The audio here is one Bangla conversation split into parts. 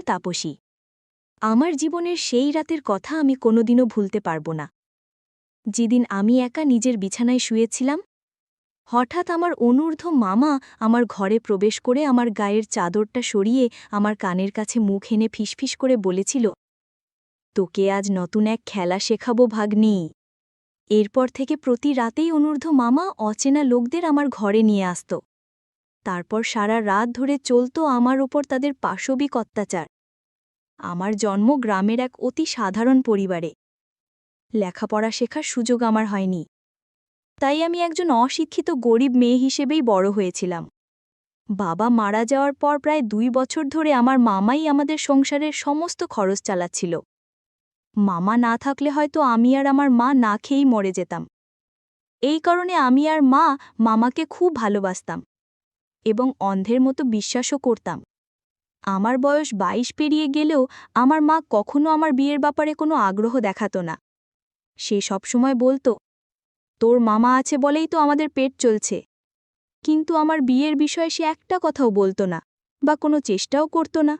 তাপসী। আমার জীবনের সেই রাতের কথা আমি কোনোদিনও ভুলতে পারব না। যেদিন আমি একা নিজের বিছানায় শুয়েছিলাম, হঠাৎ আমার অনূর্ধ্ব মামা আমার ঘরে প্রবেশ করে আমার গায়ের চাদরটা সরিয়ে আমার কানের কাছে মুখ এনে ফিসফিস করে বলেছিল, তোকে আজ নতুন এক খেলা শেখাবো ভাগ্নি। এরপর থেকে প্রতি রাতেই অনূর্ধ্ব মামা অচেনা লোকদের আমার ঘরে নিয়ে আসত। তারপর সারা রাত ধরে চলত আমার ওপর তাদের পাশবিক অত্যাচার। আমার জন্ম গ্রামের এক অতি সাধারণ পরিবারে। লেখাপড়া শেখার সুযোগ আমার হয়নি, তাই আমি একজন অশিক্ষিত গরিব মেয়ে হিসেবেই বড় হয়েছিলাম। বাবা মারা যাওয়ার পর প্রায় 2 বছর ধরে আমার মামাই আমাদের সংসারের সমস্ত খরচ চালাচ্ছিল। মামা না থাকলে হয়তো আমি আর আমার মা না খেয়েই মরে যেতাম। এই কারণে আমি আর মা মামাকে খুব ভালোবাসতাম এবং অন্ধের মতো বিশ্বাসও করতাম। আমার বয়স 22 পেরিয়ে গেলেও আমার মা কখনো আমার বিয়ের ব্যাপারে কোনো আগ্রহ দেখাতো না। সে সবসময় বলতো, তোর মামা আছে বলেই তো আমাদের পেট চলছে। কিন্তু আমার বিয়ের বিষয়ে সে একটা কথাও বলতো না বা কোনো চেষ্টাও করতো না।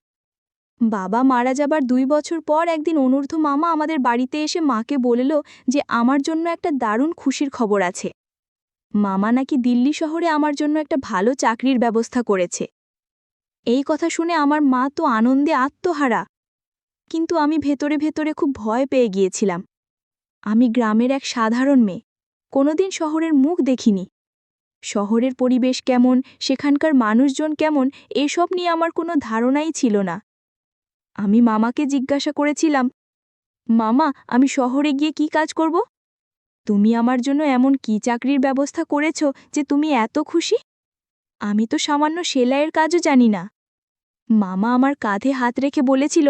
বাবা মারা যাবার 2 বছর পর একদিন অনূর্ধ্ব মামা আমাদের বাড়িতে এসে মাকে বলল যে আমার জন্য একটা দারুণ খুশির খবর আছে। মামা নাকি দিল্লি শহরে আমার জন্য একটা ভালো চাকরির ব্যবস্থা করেছে। এই কথা শুনে আমার মা তো আনন্দে আত্মহারা, কিন্তু আমি ভেতরে ভেতরে খুব ভয় পেয়ে গিয়েছিলাম। আমি গ্রামের এক সাধারণ মেয়ে, কোনোদিন শহরের মুখ দেখিনি। শহরের পরিবেশ কেমন, সেখানকার মানুষজন কেমন, এসব নিয়ে আমার কোনো ধারণাই ছিল না। আমি মামাকে জিজ্ঞাসা করেছিলাম, মামা, আমি শহরে গিয়ে কি কাজ করব? তুমি আমার জন্য এমন কি চাকরির ব্যবস্থা করেছ যে তুমি এত খুশি? আমি তো সামান্য সেলাইয়ের কাজও জানি না। মামা আমার কাঁধে হাত রেখে বলেছিল,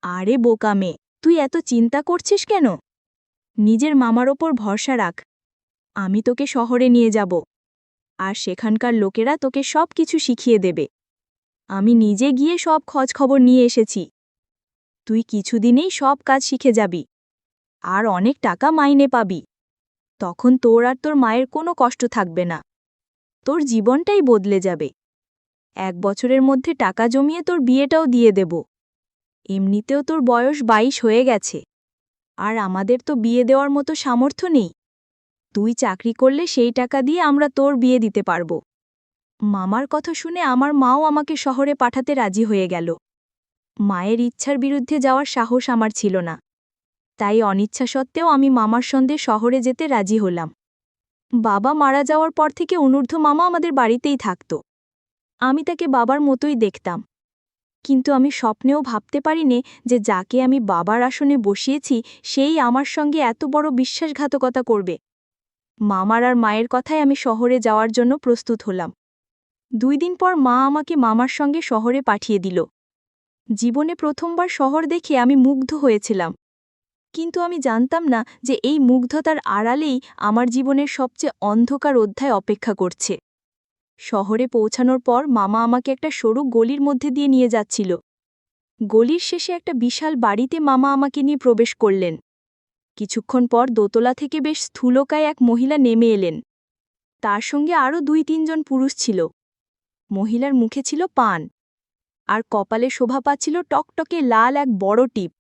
আরে বোকা মেয়ে, তুই এত চিন্তা করছিস কেন? নিজের মামার ওপর ভরসা রাখ। আমি তোকে শহরে নিয়ে যাব, আর সেখানকার লোকেরা তোকে সব কিছু শিখিয়ে দেবে। আমি নিজে গিয়ে সব খোঁজখবর নিয়ে এসেছি। তুই কিছুদিনেই সব কাজ শিখে যাবি, আর অনেক টাকা মাইনে পাবি। তখন তোর আর তোর মায়ের কোনো কষ্ট থাকবে না। তোর জীবনটাই বদলে যাবে। 1 বছরের মধ্যে টাকা জমিয়ে তোর বিয়েটাও দিয়ে দেব। এমনিতেও তোর বয়স 22 হয়ে গেছে, আর আমাদের তো বিয়ে দেওয়ার মতো সামর্থ্য নেই। তুই চাকরি করলে সেই টাকা দিয়ে আমরা তোর বিয়ে দিতে পারব। মামার কথা শুনে আমার মাও আমাকে শহরে পাঠাতে রাজি হয়ে গেল। মায়ের ইচ্ছার বিরুদ্ধে যাওয়ার সাহস আমার ছিল না, তাই অনিচ্ছা সত্ত্বেও আমি মামার সঙ্গে শহরে যেতে রাজি হলাম। বাবা মারা যাওয়ার পর থেকে অনূর্ধ্ব মামা আমাদের বাড়িতেই থাকত। আমি তাকে বাবার মতোই দেখতাম, কিন্তু আমি স্বপ্নেও ভাবতে পারিনি যে যাকে আমি বাবার আসনে বসিয়েছি সেই আমার সঙ্গে এত বড় বিশ্বাসঘাতকতা করবে। মামার আর মায়ের কথায় আমি শহরে যাওয়ার জন্য প্রস্তুত হলাম। 2 দিন পর মা আমাকে মামার সঙ্গে শহরে পাঠিয়ে দিল। জীবনে প্রথমবার শহর দেখে আমি মুগ্ধ হয়েছিলাম, কিন্তু আমি জানতাম না যে এই মুগ্ধতার আড়ালেই আমার জীবনের সবচেয়ে অন্ধকার অধ্যায় অপেক্ষা করছে। শহরে পৌঁছানোর পর মামা আমাকে একটা সরু গলির মধ্যে দিয়ে নিয়ে যাচ্ছিল। গলির শেষে একটা বিশাল বাড়িতে মামা আমাকে নিয়ে প্রবেশ করলেন। কিছুক্ষণ পর দোতলা থেকে বেশ স্থূলকায় এক মহিলা নেমে এলেন। তার সঙ্গে আরও 2-3 জন পুরুষ ছিল। মহিলার মুখে ছিল পান, আর কপালে শোভা পাচ্ছিল টকটকে লাল এক বড় টিপ।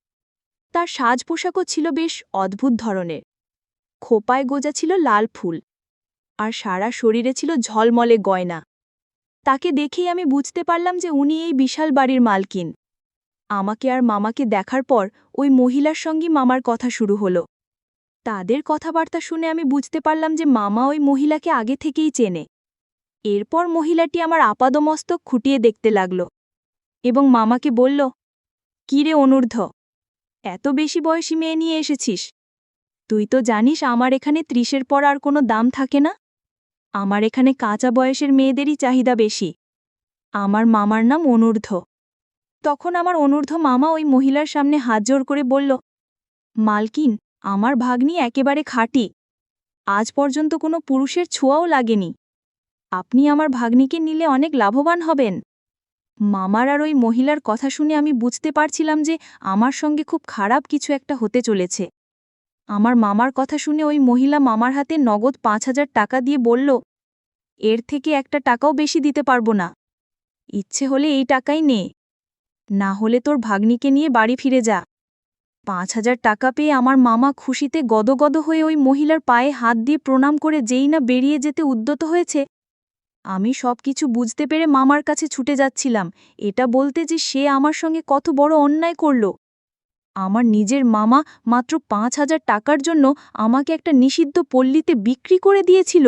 তার সাজ পোশাকও ছিল বেশ অদ্ভুত ধরনের। খোপায় গোজা ছিল লাল ফুল, আর সারা শরীরে ছিল ঝলমলে গয়না। তাকে দেখেই আমি বুঝতে পারলাম যে উনি এই বিশাল বাড়ির মালকিন। আমাকে আর মামাকে দেখার পর ওই মহিলার সঙ্গে মামার কথা শুরু হলো। তাদের কথাবার্তা শুনে আমি বুঝতে পারলাম যে মামা ওই মহিলাকে আগে থেকেই চেনে। এরপর মহিলাটি আমার আপাদমস্তক খুঁটিয়ে দেখতে লাগল এবং মামাকে বলল, কি রে অনূর্ধ্ব, এত বেশি বয়সী মেয়ে নিয়ে এসেছিস? তুই তো জানিস আমার এখানে 30-এর পর আর কোনো দাম থাকে না। আমার এখানে কাঁচা বয়সের মেয়েদেরই চাহিদা বেশি। আমার মামার নাম অনূর্ধ্ব। তখন আমার অনূর্ধ্ব মামা ওই মহিলার সামনে হাত জোড় করে বলল, মালকিন, আমার ভাগ্নি একেবারে খাঁটি। আজ পর্যন্ত কোনো পুরুষের ছোঁয়াও লাগেনি। আপনি আমার ভাগ্নিকে নিলে অনেক লাভবান হবেন। মামার আর ওই মহিলার কথা শুনে আমি বুঝতে পারছিলাম যে আমার সঙ্গে খুব খারাপ কিছু একটা হতে চলেছে। আমার মামার কথা শুনে ওই মহিলা মামার হাতে নগদ 5,000 টাকা দিয়ে বলল, এর থেকে একটা টাকাও বেশি দিতে পারবো না। ইচ্ছে হলে এই টাকাই নে। না হলে তোর ভাগ্নিকে নিয়ে বাড়ি ফিরে যা। ৫,০০০ টাকা পেয়ে আমার মামা খুশিতে গদগদ হয়ে ওই মহিলার পায়ে হাত দিয়ে প্রণাম করে যেই না বেরিয়ে যেতে উদ্যত হয়েছে, আমি সবকিছু বুঝতে পেরে মামার কাছে ছুটে যাচ্ছিলাম, এটা বলতে যে সে আমার সঙ্গে কত বড় অন্যায় করল। আমার নিজের মামা মাত্র ৫,০০০ টাকার জন্য আমাকে একটা নিষিদ্ধ পল্লীতে বিক্রি করে দিয়েছিল।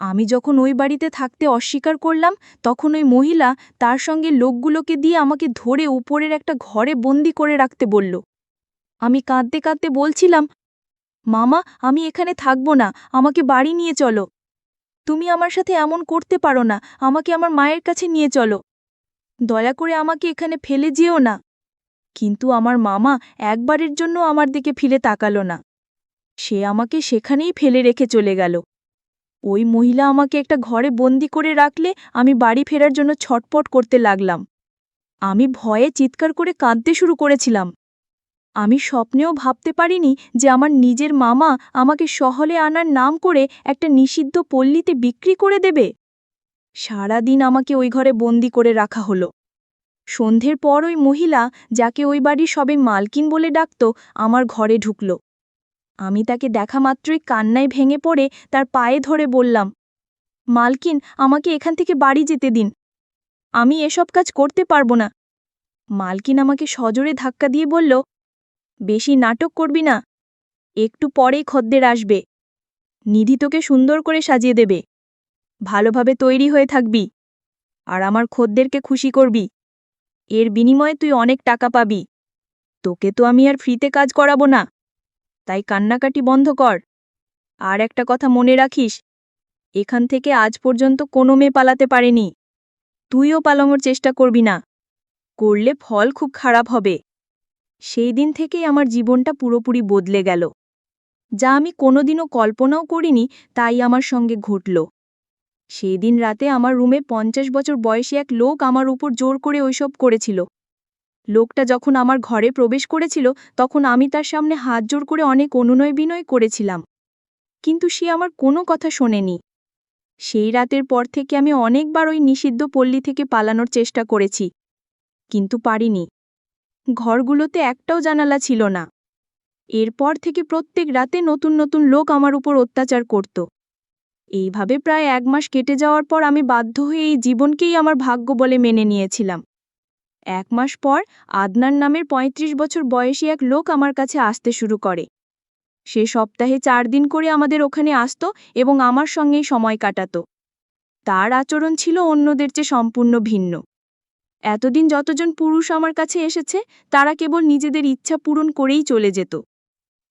আমি যখন ওই বাড়িতে থাকতে অস্বীকার করলাম, তখন ওই মহিলা তার সঙ্গে লোকগুলোকে দিয়ে আমাকে ধরে উপরের একটা ঘরে বন্দি করে রাখতে বলল। আমি কাঁদতে কাঁদতে বলছিলাম, মামা, আমি এখানে থাকব না, আমাকে বাড়ি নিয়ে চলো। তুমি আমার সাথে এমন করতে পারো না, আমাকে আমার মায়ের কাছে নিয়ে চলো। দয়া করে আমাকে এখানে ফেলে যেও না। কিন্তু আমার মামা একবারের জন্য আমার দিকে ফিরে তাকালো না। সে আমাকে সেখানেই ফেলে রেখে চলে গেল। ওই মহিলা আমাকে একটা ঘরে বন্দি করে রাখলে আমি বাড়ি ফেরার জন্য ছটপট করতে লাগলাম। আমি ভয়ে চিৎকার করে কাঁদতে শুরু করেছিলাম। আমি স্বপ্নেও ভাবতে পারিনি যে আমার নিজের মামা আমাকে শহরে আনার নাম করে একটা নিষিদ্ধ পল্লীতে বিক্রি করে দেবে। সারাদিন আমাকে ওই ঘরে বন্দি করে রাখা হলো। সন্ধ্যের পর ওই মহিলা, যাকে ওই বাড়ির সবাই মালকিন বলে ডাকত, আমার ঘরে ঢুকল। আমি তাকে দেখা মাত্রই কান্নায় ভেঙে পড়ে তার পায়ে ধরে বললাম, মালকিন, আমাকে এখান থেকে বাড়ি যেতে দিন, আমি এসব কাজ করতে পারবো না। মালকিন আমাকে সজোরে ধাক্কা দিয়ে বলল, বেশি নাটক করবি না, একটু পরেই খদ্দের আসবে, নিধি তোকে সুন্দর করে সাজিয়ে দেবে, ভালোভাবে তৈরি হয়ে থাকবি, আর আমার খদ্দেরকে খুশি করবি, এর বিনিময়ে তুই অনেক টাকা পাবি। তোকে তো আমি আর ফ্রিতে কাজ করাবো না, তাই কান্নাকাটি বন্ধ কর। আর একটা কথা মনে রাখিস, এখান থেকে আজ পর্যন্ত কোনো মেয়ে পালাতে পারেনি, তুইও পালানোর চেষ্টা করবি না, করলে ফল খুব খারাপ হবে। সেই দিন থেকেই আমার জীবনটা পুরোপুরি বদলে গেল। যা আমি কোনোদিনও কল্পনাও করিনি তাই আমার সঙ্গে ঘটল। সেই দিন রাতে আমার রুমে ৫০ বছর বয়সী এক লোক আমার উপর জোর করে ওইসব করেছিল। লোকটা যখন আমার ঘরে প্রবেশ করেছিল, তখন আমি তার সামনে হাত জোর করে অনেক অনুনয় বিনয় করেছিলাম, কিন্তু সে আমার কোনো কথা শোনেনি। সেই রাতের পর থেকে আমি অনেকবার ওই নিষিদ্ধ পল্লী থেকে পালানোর চেষ্টা করেছি, কিন্তু পারিনি। ঘরগুলোতে একটাও জানালা ছিল না। এরপর থেকে প্রত্যেক রাতে নতুন নতুন লোক আমার উপর অত্যাচার করত। এইভাবে প্রায় ১ মাস কেটে যাওয়ার পর আমি বাধ্য হয়ে এই জীবনকেই আমার ভাগ্য বলে মেনে নিয়েছিলাম। ১ মাস পর আদনান নামের ৩৫ বছর বয়সী এক লোক আমার কাছে আসতে শুরু করে। সে সপ্তাহে ৪ দিন করে আমাদের ওখানে আসত এবং আমার সঙ্গেই সময় কাটাত। তার আচরণ ছিল অন্যদের চেয়ে সম্পূর্ণ ভিন্ন। এতদিন যতজন পুরুষ আমার কাছে এসেছে, তারা কেবল নিজেদের ইচ্ছা পূরণ করেই চলে যেত।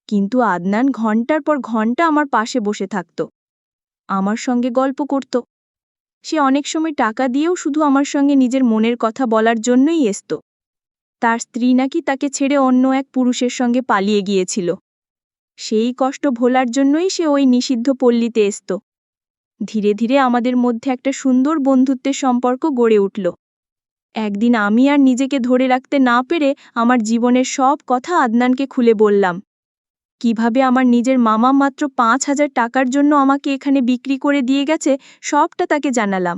কিন্তু আদনান ঘণ্টার পর ঘণ্টা আমার পাশে বসে থাকত, আমার সঙ্গে গল্প করত। সে অনেক সময় টাকা দিয়েও শুধু আমার সঙ্গে নিজের মনের কথা বলার জন্যই আসত। তার স্ত্রী নাকি তাকে ছেড়ে অন্য এক পুরুষের সঙ্গে পালিয়ে গিয়েছিল। সেই কষ্ট ভোলার জন্যই সে ওই নিষিদ্ধ পল্লীতে আসত। ধীরে ধীরে আমাদের মধ্যে একটা সুন্দর বন্ধুত্বের সম্পর্ক গড়ে উঠল। একদিন আমি আর নিজেকে ধরে রাখতে না পেরে আমার জীবনের সব কথা আদনানকে খুলে বললাম। কিভাবে আমার নিজের মামা মাত্র ৫,০০০ টাকার জন্য আমাকে এখানে বিক্রি করে দিয়ে গেছে, সবটা তাকে জানালাম।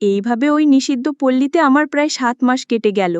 এইভাবে ওই নিষিদ্ধ পল্লীতে আমার প্রায় ৭ মাস কেটে গেল।